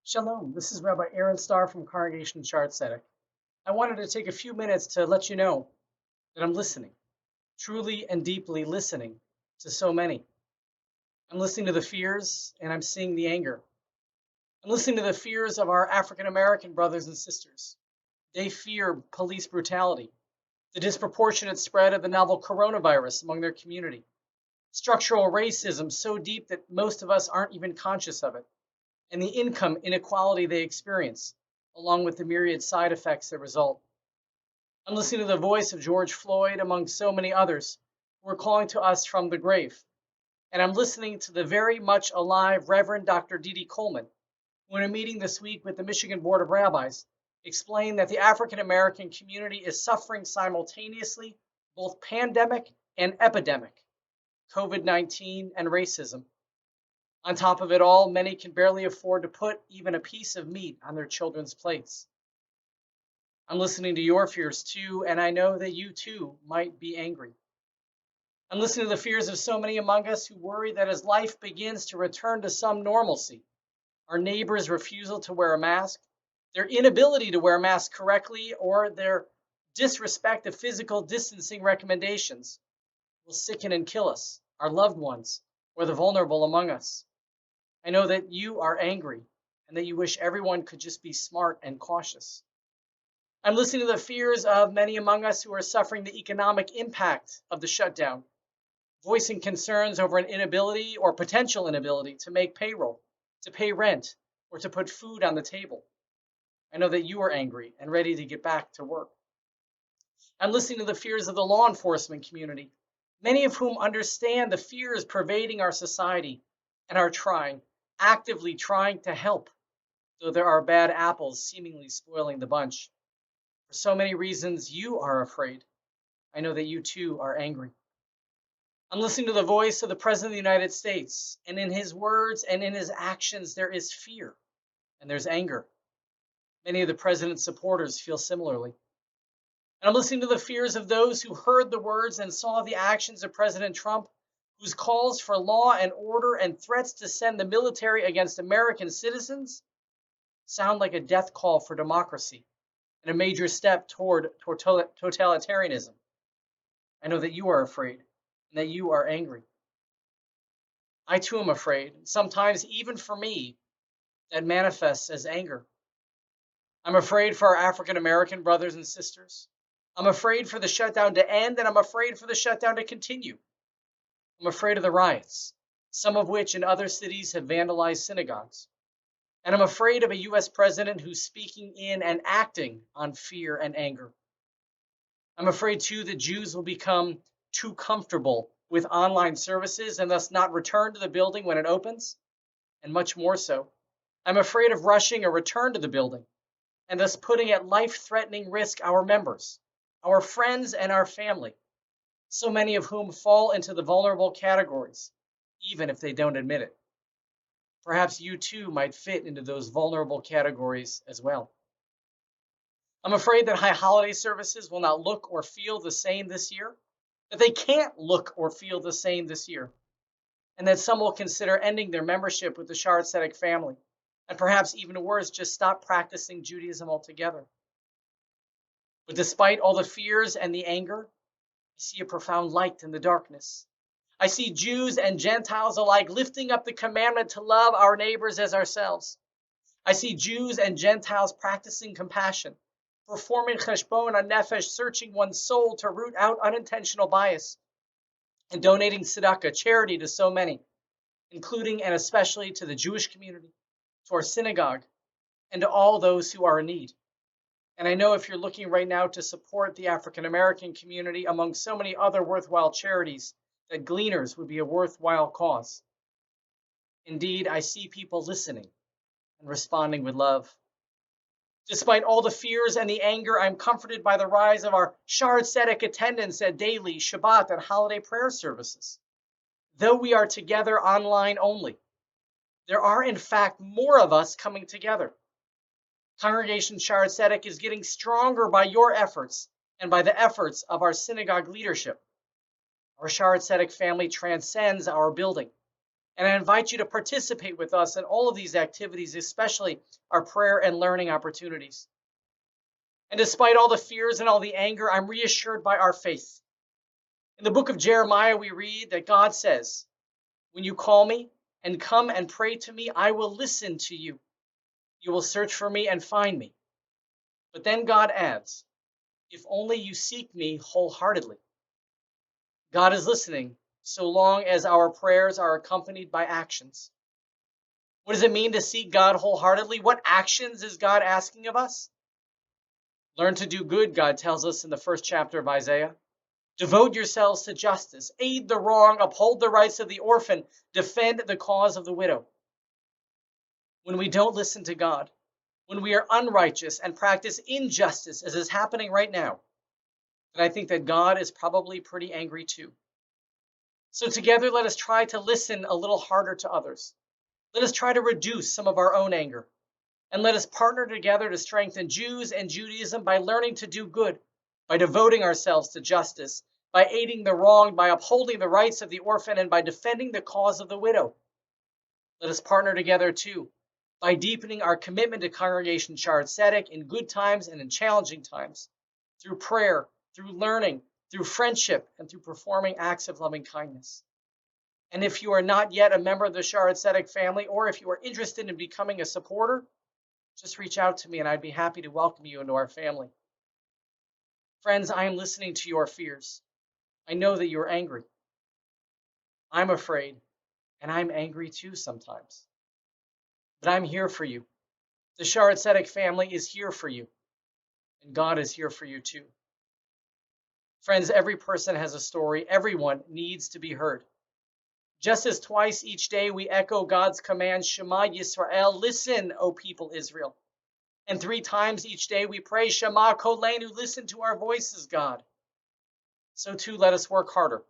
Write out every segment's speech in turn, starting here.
Shalom, this is Rabbi Aaron Starr from Congregation Shaarey Zedek. I wanted to take a few minutes to let you know that I'm listening, truly and deeply listening to so many. I'm listening to the fears and I'm seeing the anger. I'm listening to the fears of our African American brothers and sisters. They fear police brutality, the disproportionate spread of the novel coronavirus among their community, structural racism so deep that most of us aren't even conscious of it, and the income inequality they experience, along with the myriad side effects that result. I'm listening to the voice of George Floyd, among so many others, who are calling to us from the grave. And I'm listening to the very much alive Reverend Dr. Didi Coleman, who, in a meeting this week with the Michigan Board of Rabbis, explained that the African American community is suffering simultaneously both pandemic and epidemic, COVID-19 and racism. On top of it all, many can barely afford to put even a piece of meat on their children's plates. I'm listening to your fears too, and I know that you too might be angry. I'm listening to the fears of so many among us who worry that as life begins to return to some normalcy, our neighbors' refusal to wear a mask, their inability to wear masks correctly, or their disrespect of physical distancing recommendations will sicken and kill us, our loved ones, or the vulnerable among us. I know that you are angry and that you wish everyone could just be smart and cautious. I'm listening to the fears of many among us who are suffering the economic impact of the shutdown, voicing concerns over an inability or potential inability to make payroll, to pay rent, or to put food on the table. I know that you are angry and ready to get back to work. I'm listening to the fears of the law enforcement community, many of whom understand the fears pervading our society and are actively trying to help, though there are bad apples seemingly spoiling the bunch. For so many reasons, you are afraid. I know that you too are angry. I'm listening to the voice of the President of the United States, and in his words and in his actions, there is fear and there's anger. Many of the president's supporters feel similarly. And I'm listening to the fears of those who heard the words and saw the actions of President Trump, whose calls for law and order and threats to send the military against American citizens sound like a death call for democracy and a major step toward totalitarianism. I know that you are afraid and that you are angry. I too am afraid, sometimes even for me, that manifests as anger. I'm afraid for our African American brothers and sisters. I'm afraid for the shutdown to end, and I'm afraid for the shutdown to continue. I'm afraid of the riots, some of which in other cities have vandalized synagogues. And I'm afraid of a US president who's speaking in and acting on fear and anger. I'm afraid too that Jews will become too comfortable with online services and thus not return to the building when it opens, and much more so. I'm afraid of rushing a return to the building and thus putting at life-threatening risk our members, our friends, and our family, so many of whom fall into the vulnerable categories, even if they don't admit it. Perhaps you too might fit into those vulnerable categories as well. I'm afraid that high holiday services will not look or feel the same this year, that they can't look or feel the same this year, and that some will consider ending their membership with the Shaarey Zedek family, and perhaps even worse, just stop practicing Judaism altogether. But despite all the fears and the anger, I see a profound light in the darkness. I see Jews and Gentiles alike lifting up the commandment to love our neighbors as ourselves. I see Jews and Gentiles practicing compassion, performing cheshbon nefesh, searching one's soul to root out unintentional bias, and donating tzedakah, charity, to so many, including and especially to the Jewish community, to our synagogue, and to all those who are in need. And I know if you're looking right now to support the African American community among so many other worthwhile charities, that Gleaners would be a worthwhile cause. Indeed, I see people listening and responding with love. Despite all the fears and the anger, I'm comforted by the rise of our Shaarey Zedek attendance at daily, Shabbat, and holiday prayer services. Though we are together online only, there are in fact more of us coming together. Congregation Shaarey Zedek is getting stronger by your efforts and by the efforts of our synagogue leadership. Our Shaarey Zedek family transcends our building, And I invite you to participate with us in all of these activities, especially our prayer and learning opportunities. And despite all the fears and all the anger, I'm reassured by our faith. In the book of Jeremiah, we read that God says, "When you call me and come and pray to me, I will listen to you. You will search for me and find me." But then God adds, "If only you seek me wholeheartedly." God is listening so long as our prayers are accompanied by actions. What does it mean to seek God wholeheartedly? What actions is God asking of us? Learn to do good, God tells us in the first chapter of Isaiah. Devote yourselves to justice, aid the wrong, uphold the rights of the orphan, defend the cause of the widow. When we don't listen to God, when we are unrighteous and practice injustice, as is happening right now, then I think that God is probably pretty angry too. So together, let us try to listen a little harder to others. Let us try to reduce some of our own anger. And let us partner together to strengthen Jews and Judaism by learning to do good, by devoting ourselves to justice, by aiding the wronged, by upholding the rights of the orphan, and by defending the cause of the widow. Let us partner together too, by deepening our commitment to Congregation Shaarey Zedek in good times and in challenging times, through prayer, through learning, through friendship, and through performing acts of loving kindness. And if you are not yet a member of the Shaarey Zedek family, or if you are interested in becoming a supporter, just reach out to me and I'd be happy to welcome you into our family. Friends, I am listening to your fears. I know that you're angry. I'm afraid, and I'm angry too sometimes. But I'm here for you. The Shaarey Zedek family is here for you, and God is here for you too. Friends, every person has a story. Everyone needs to be heard. Just as twice each day we echo God's command, Shema Yisrael, listen, O people Israel. And 3 times each day we pray, Shema Kolenu, listen to our voices, God. So too, let us work harder.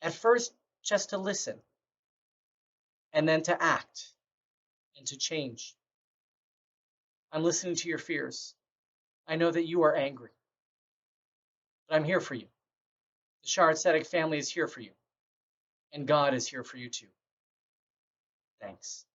At first, just to listen, and then to act and to change. I'm listening to your fears. I know that you are angry, but I'm here for you. The Shaarey Zedek family is here for you, and God is here for you too. Thanks.